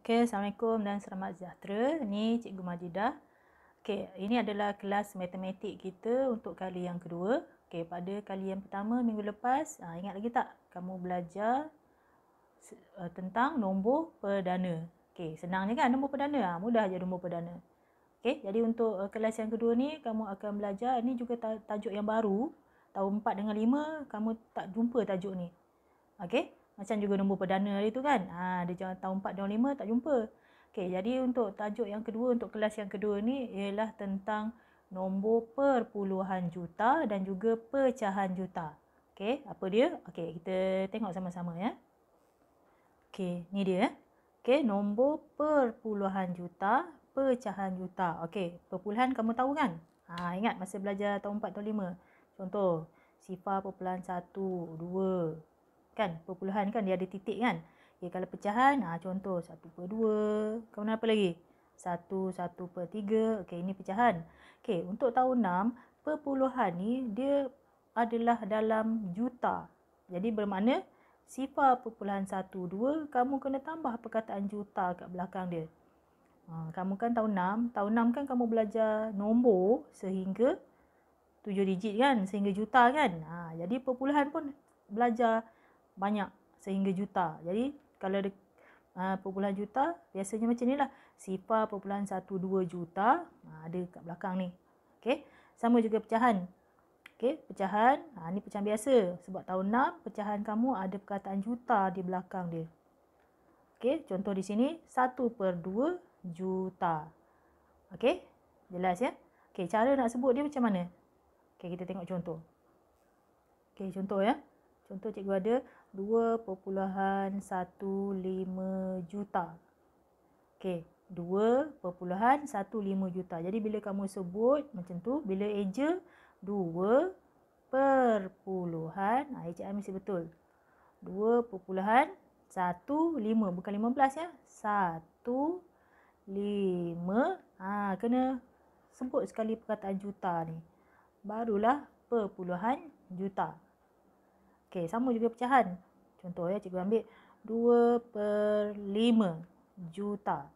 Okey, Assalamualaikum dan selamat sejahtera. Ni Cikgu Majidah. Okey, ini adalah kelas matematik kita untuk kali yang kedua. Okey, pada kali yang pertama minggu lepas, ingat lagi tak kamu belajar tentang nombor perdana. Okey, senang je kan nombor perdana? Mudah je nombor perdana. Okey, jadi untuk kelas yang kedua ni kamu akan belajar, ni juga tajuk yang baru. Tahun 4 dengan 5 kamu tak jumpa tajuk ni. Okey, macam juga nombor perdana hari tu kan. Dia tahun 4 dan 5 tak jumpa. Okey, jadi untuk tajuk yang kedua, untuk kelas yang kedua ni ialah tentang nombor perpuluhan juta dan juga pecahan juta. Okey, apa dia? Okey, kita tengok sama-sama ya. Okey, ni dia. Okey, nombor perpuluhan juta, pecahan juta. Okey, perpuluhan kamu tahu kan? Ingat masa belajar tahun 4 tahun 5. Contoh, 0.1, 2. Kan, perpuluhan kan dia ada titik kan. Okay, kalau pecahan, contoh 1/2. Kemudian apa lagi? 1/3. Okey, ini pecahan. Okey, untuk tahun 6, perpuluhan ni dia adalah dalam juta. Jadi bermakna 0.12 kamu kena tambah perkataan juta kat belakang dia. Kamu kan tahun 6 kan kamu belajar nombor sehingga 7 digit kan, sehingga juta kan. Jadi perpuluhan pun belajar banyak sehingga juta. Jadi kalau ada perpuluhan juta, biasanya macam ni lah. 0.12 juta ada kat belakang ni. Okey, sama juga pecahan. Okey, pecahan, ni pecahan biasa. Sebab tahun 6, pecahan kamu ada perkataan juta di belakang dia. Okey, contoh di sini 1/2 juta. Okey, jelas ya? Okey, cara nak sebut dia macam mana? Okey, kita tengok contoh. Okey, contoh ya. Contoh cikgu ada 2.15 juta. Okey, 2.15 juta. Jadi bila kamu sebut macam tu, bila eja 2 perpuluhan, ejaan mesti betul. 2.15, bukan 15 ya. 15. Kena sebut sekali perkataan juta ni. Barulah perpuluhan juta. Okey, sama juga pecahan. Contoh ya, cikgu ambil 2/5 juta.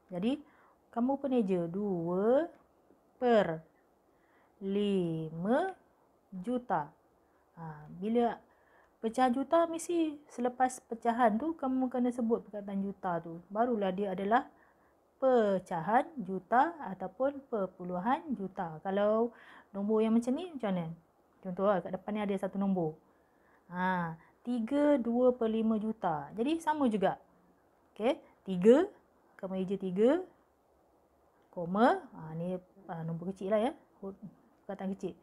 Jadi, kamu pun eja 2/5 juta. Bila pecahan juta, mesti selepas pecahan tu, kamu kena sebut perkataan juta tu. Barulah dia adalah pecahan juta ataupun perpuluhan juta. Kalau nombor yang macam ni, macam mana? Contoh lah, kat depan ni ada satu nombor. 3/2/5 juta. Jadi sama juga. Okey, 3, kamu eja 3, koma, ni nombor kecil lah ya. Perkataan kecil.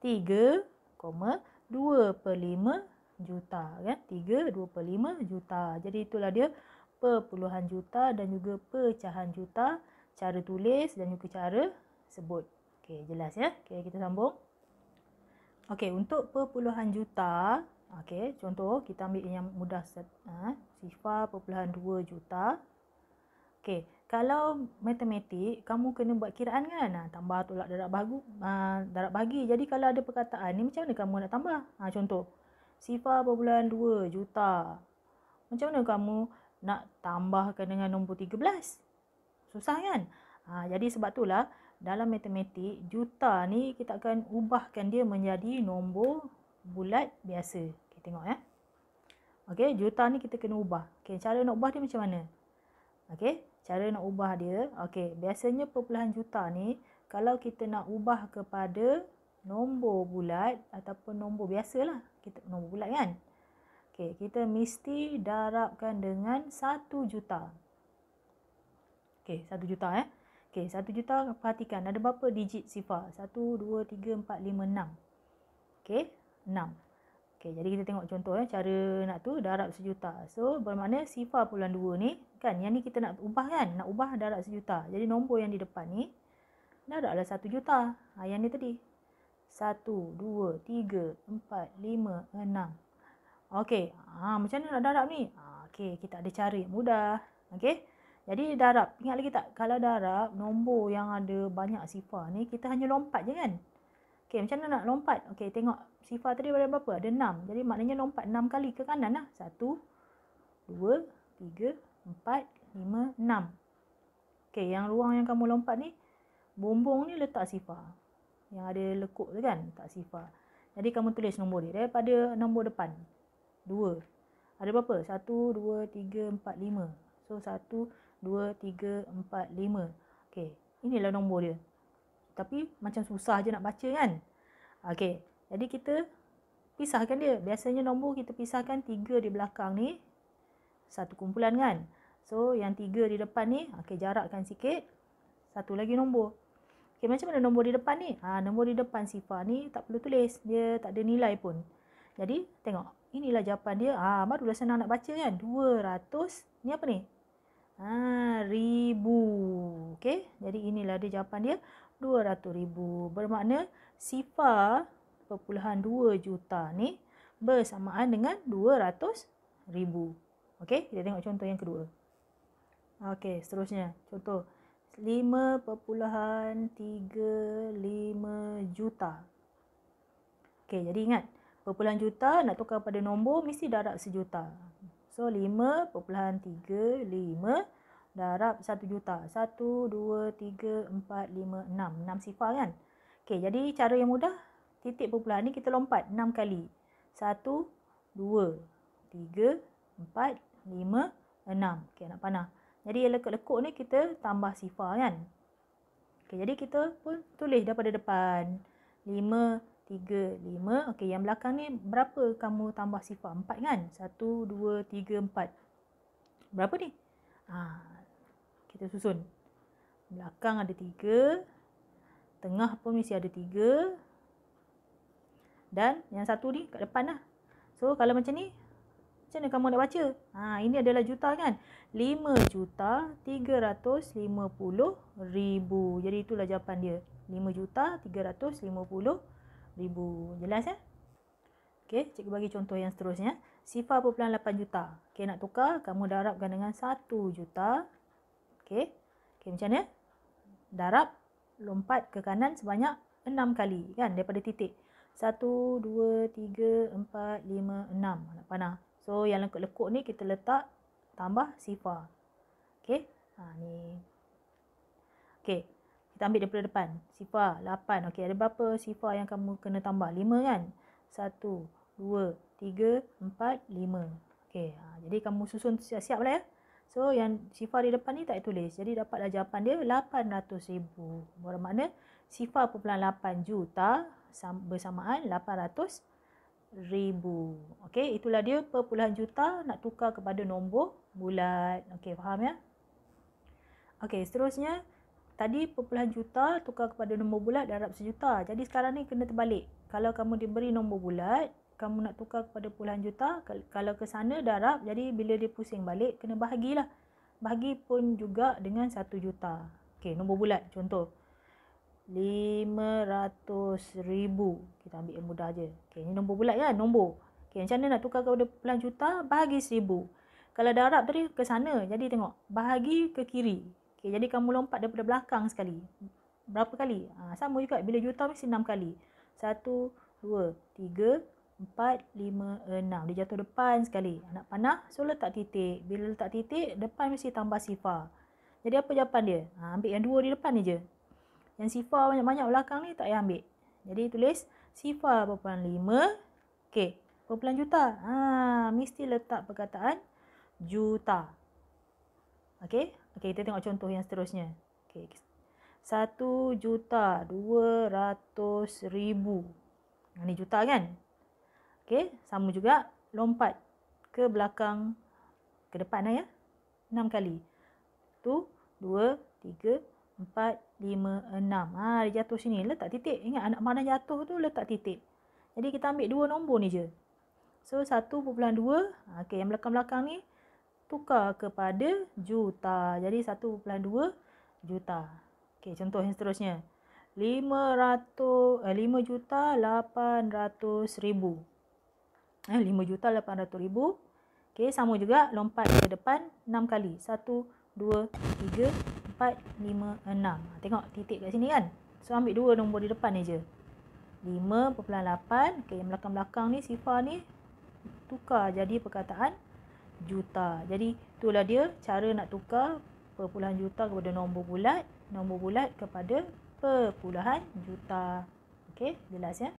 3,2/5 juta kan. 3/2/5 juta. Jadi itulah dia perpuluhan juta dan juga pecahan juta. Cara tulis dan juga cara sebut. Okey, jelas ya. Okey, kita sambung. Okey, untuk perpuluhan juta, okey, contoh kita ambil yang mudah, 0.2 juta. Okey, kalau matematik kamu kena buat kiraan kan, tambah tolak darab bahagi. Jadi kalau ada perkataan ni, macam mana kamu nak tambah? Contoh 0.2 juta. Macam mana kamu nak tambahkan dengan nombor 13? Susah kan? Jadi sebab itulah dalam matematik, juta ni kita akan ubahkan dia menjadi nombor bulat biasa. Okay, tengok ya. Okey, juta ni kita kena ubah. Okey, cara nak ubah dia macam mana? Okey, cara nak ubah dia. Okey, biasanya perpuluhan juta ni, kalau kita nak ubah kepada nombor bulat ataupun nombor biasa lah. Nombor bulat kan? Okey, kita mesti darabkan dengan 1 juta. Okey, 1 juta ya. Okey, 1 juta, perhatikan ada berapa digit sifar? 1, 2, 3, 4, 5, 6. Okey, 6. Okey, jadi kita tengok contoh ya, cara nak tu darab 1 juta. So, bermakna sifar puluhan 2 ni, kan, yang ni kita nak ubah kan? Nak ubah darab 1 juta. Jadi, nombor yang di depan ni, darablah 1 juta. Yang ni tadi. 1, 2, 3, 4, 5, 6. Okey, macam mana nak darab ni? Okey, kita ada cara yang mudah. Okey. Jadi darab, ingat lagi tak? Kalau darab nombor yang ada banyak sifar ni, kita hanya lompat je kan? Okey, macam mana nak lompat? Okey, tengok sifar tadi ada berapa? Ada 6. Jadi maknanya lompat 6 kali ke kanan lah. 1, 2, 3, 4, 5, 6. Okey, yang ruang yang kamu lompat ni, bumbung ni letak sifar. Yang ada lekuk tu kan, letak sifar. Jadi kamu tulis nombor dia daripada nombor depan. 2. Ada berapa? 1, 2, 3, 4, 5. So 1, 2, 3, 4, 5. Okey, inilah nombor dia. Tapi macam susah je nak baca kan. Okey, jadi kita pisahkan dia. Biasanya nombor kita pisahkan 3 di belakang ni, satu kumpulan kan. So yang 3 di depan ni, okey, jarakkan sikit. Satu lagi nombor. Okey, macam mana nombor di depan ni? Nombor di depan sifar ni tak perlu tulis. Dia tak ada nilai pun. Jadi tengok, inilah jawapan dia. Barulah senang nak baca kan. 200. Ni apa ni? 1000. Okey, jadi inilah dia jawapan dia. 200,000. Bermakna sifar 0.2 juta ni bersamaan dengan 200,000. Okey, kita tengok contoh yang kedua. Okey, seterusnya. Contoh 5.35 juta. Okey, jadi ingat, perpuluhan juta nak tukar pada nombor mesti darab sejuta. So 5.35 darab 1 juta. 1, 2, 3, 4, 5, 6. 6 sifar kan? Okey, jadi cara yang mudah, titik perpuluhan ni kita lompat 6 kali. 1, 2, 3, 4, 5, 6. Okey, nak panah. Jadi yang lekuk-lekuk ni kita tambah sifar kan? Okey, jadi kita pun tulis daripada depan. 5, 3, 5. Okey, yang belakang ni berapa kamu tambah sifar? 4 kan? 1, 2, 3, 4. Berapa ni? Kita susun. Belakang ada 3. Tengah pun mesti ada 3. Dan yang satu ni kat depan lah. So, kalau macam ni, macam mana kamu nak baca? Ini adalah juta kan? 5.350.000. Jadi itulah jawapan dia. 5.350.000. Jelas ya? Okey, cikgu bagi contoh yang seterusnya. Sifar 0.8 juta. Okey, nak tukar, kamu darabkan dengan 1 juta. Okey. Okey, macam mana? Darab, lompat ke kanan sebanyak 6 kali kan daripada titik. 1, 2, 3, 4, 5, 6. Nak panah. So, yang lekuk-lekuk ni kita letak tambah sifar. Okey. Ni. Okey. Kita ambil daripada depan. Sifar 8. Okey, ada berapa sifar yang kamu kena tambah? 5 kan? 1, 2, 3, 4, 5. Okey. Jadi kamu susun siap-siap lah ya. So, yang sifar di depan ni tak tulis. Jadi, dapatlah jawapan dia 800,000. Bermakna sifar 0.8 juta bersamaan 800,000. Okey, itulah dia perpuluhan juta nak tukar kepada nombor bulat. Okey, faham ya? Okey, seterusnya. Tadi perpuluhan juta tukar kepada nombor bulat darab sejuta. Jadi, sekarang ni kena terbalik. Kalau kamu diberi nombor bulat, kamu nak tukar kepada puluhan juta, kalau ke sana darab, jadi bila dia pusing balik, kena bahagilah. Bahagi pun juga dengan 1 juta. Okey, nombor bulat. Contoh. 500,000. Kita ambil yang mudah je. Okey, ni nombor bulat kan? Nombor. Okey, macam mana nak tukar kepada puluhan juta? Bahagi 1000. Kalau darab tadi ke sana, jadi tengok. Bahagi ke kiri. Okey, jadi kamu lompat daripada belakang sekali. Berapa kali? Sama juga. Bila juta mesti 6 kali. 1, 2, 3, 4, 5, 6. Dia jatuh depan sekali. Nak panah, so letak titik. Bila letak titik, depan mesti tambah sifar. Jadi apa jawapan dia? Ambil yang 2 di depan ni je. Yang sifar banyak-banyak belakang ni tak payah ambil. Jadi tulis sifar 0.5. Okey, perpuluhan juta. Mesti letak perkataan juta. Okey, kita tengok contoh yang seterusnya. Okey. 1.200.000. Ni juta kan? Okey, sama juga lompat ke belakang, ke depan lah ya. 6 kali. 1, 2, 3, 4, 5, 6. Dia jatuh sini. Letak titik. Ingat anak panah jatuh tu letak titik. Jadi kita ambil 2 nombor ni je. So 1.2. Okey, yang belakang-belakang ni tukar kepada juta. Jadi 1.2 juta. Okey, contoh yang seterusnya. 5.800.000. 5.800.000. Okey, sama juga lompat ke depan 6 kali. 1, 2, 3, 4, 5, 6. Tengok titik kat sini kan? So, ambil 2 nombor di depan ni je. 5.8. Okey, yang belakang-belakang ni, sifar ni tukar jadi perkataan juta. Jadi, Itulah dia cara nak tukar perpuluhan juta kepada nombor bulat kepada perpuluhan juta. Okey, jelas ya?